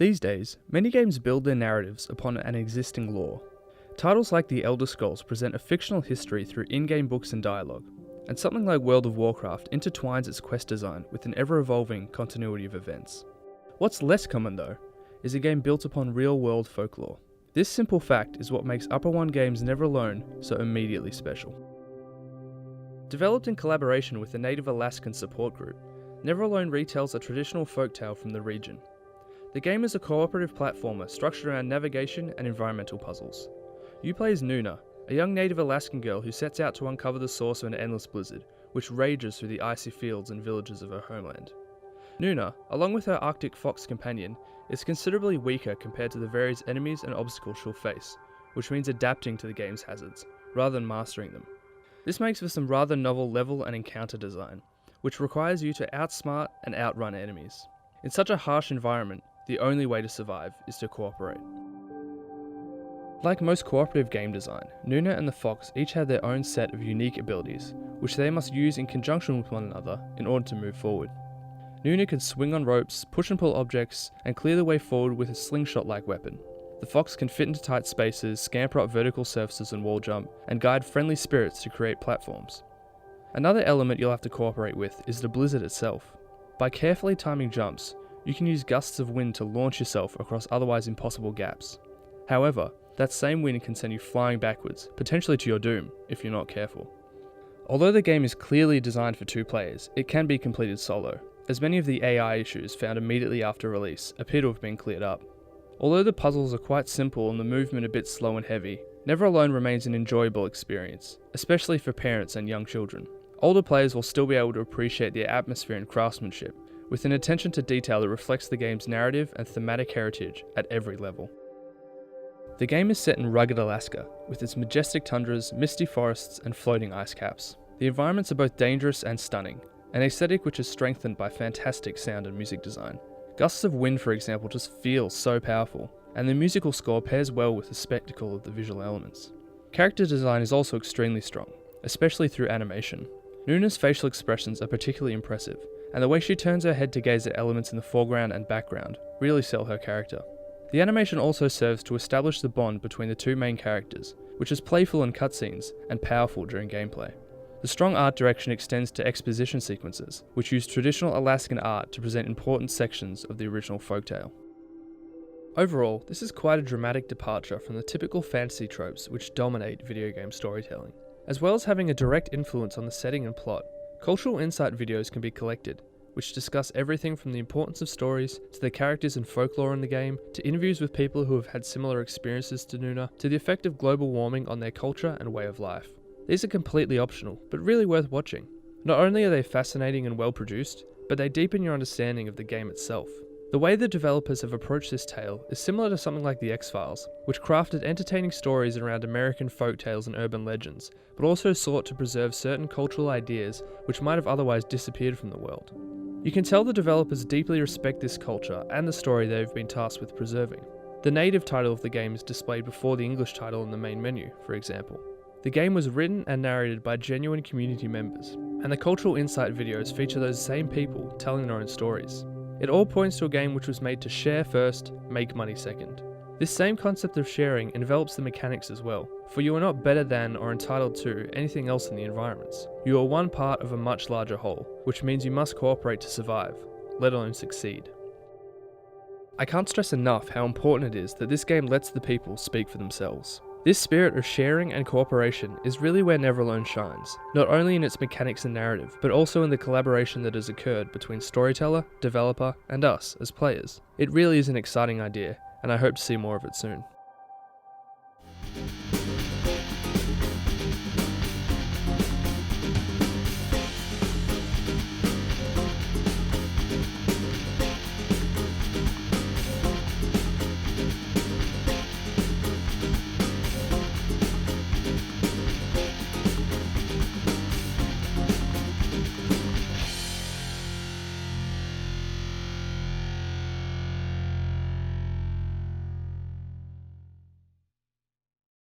These days, many games build their narratives upon an existing lore. Titles like The Elder Scrolls present a fictional history through in-game books and dialogue, and something like World of Warcraft intertwines its quest design with an ever-evolving continuity of events. What's less common though, is a game built upon real-world folklore. This simple fact is what makes Upper One Games' Never Alone so immediately special. Developed in collaboration with the native Alaskan support group, Never Alone retells a traditional folktale from the region. The game is a cooperative platformer structured around navigation and environmental puzzles. You play as Nuna, a young native Alaskan girl who sets out to uncover the source of an endless blizzard, which rages through the icy fields and villages of her homeland. Nuna, along with her Arctic fox companion, is considerably weaker compared to the various enemies and obstacles she'll face, which means adapting to the game's hazards, rather than mastering them. This makes for some rather novel level and encounter design, which requires you to outsmart and outrun enemies. In such a harsh environment, the only way to survive is to cooperate. Like most cooperative game design, Nuna and the fox each have their own set of unique abilities, which they must use in conjunction with one another in order to move forward. Nuna can swing on ropes, push and pull objects, and clear the way forward with a slingshot-like weapon. The fox can fit into tight spaces, scamper up vertical surfaces and wall jump, and guide friendly spirits to create platforms. Another element you'll have to cooperate with is the blizzard itself. By carefully timing jumps, you can use gusts of wind to launch yourself across otherwise impossible gaps. However, that same wind can send you flying backwards, potentially to your doom, if you're not careful. Although the game is clearly designed for 2 players, it can be completed solo, as many of the AI issues found immediately after release appear to have been cleared up. Although the puzzles are quite simple and the movement a bit slow and heavy, Never Alone remains an enjoyable experience, especially for parents and young children. Older players will still be able to appreciate the atmosphere and craftsmanship, with an attention to detail that reflects the game's narrative and thematic heritage at every level. The game is set in rugged Alaska, with its majestic tundras, misty forests, and floating ice caps. The environments are both dangerous and stunning, an aesthetic which is strengthened by fantastic sound and music design. Gusts of wind, for example, just feel so powerful, and the musical score pairs well with the spectacle of the visual elements. Character design is also extremely strong, especially through animation. Nuna's facial expressions are particularly impressive, and the way she turns her head to gaze at elements in the foreground and background really sell her character. The animation also serves to establish the bond between the 2 main characters, which is playful in cutscenes and powerful during gameplay. The strong art direction extends to exposition sequences, which use traditional Alaskan art to present important sections of the original folktale. Overall, this is quite a dramatic departure from the typical fantasy tropes which dominate video game storytelling. As well as having a direct influence on the setting and plot, cultural insight videos can be collected, which discuss everything from the importance of stories, to the characters and folklore in the game, to interviews with people who have had similar experiences to Nuna, to the effect of global warming on their culture and way of life. These are completely optional, but really worth watching. Not only are they fascinating and well produced, but they deepen your understanding of the game itself. The way the developers have approached this tale is similar to something like The X-Files, which crafted entertaining stories around American folktales and urban legends, but also sought to preserve certain cultural ideas which might have otherwise disappeared from the world. You can tell the developers deeply respect this culture and the story they've been tasked with preserving. The native title of the game is displayed before the English title in the main menu, for example. The game was written and narrated by genuine community members, and the cultural insight videos feature those same people telling their own stories. It all points to a game which was made to share first, make money second. This same concept of sharing envelops the mechanics as well, for you are not better than or entitled to anything else in the environments. You are one part of a much larger whole, which means you must cooperate to survive, let alone succeed. I can't stress enough how important it is that this game lets the people speak for themselves. This spirit of sharing and cooperation is really where Never Alone shines, not only in its mechanics and narrative, but also in the collaboration that has occurred between storyteller, developer, and us as players. It really is an exciting idea, and I hope to see more of it soon.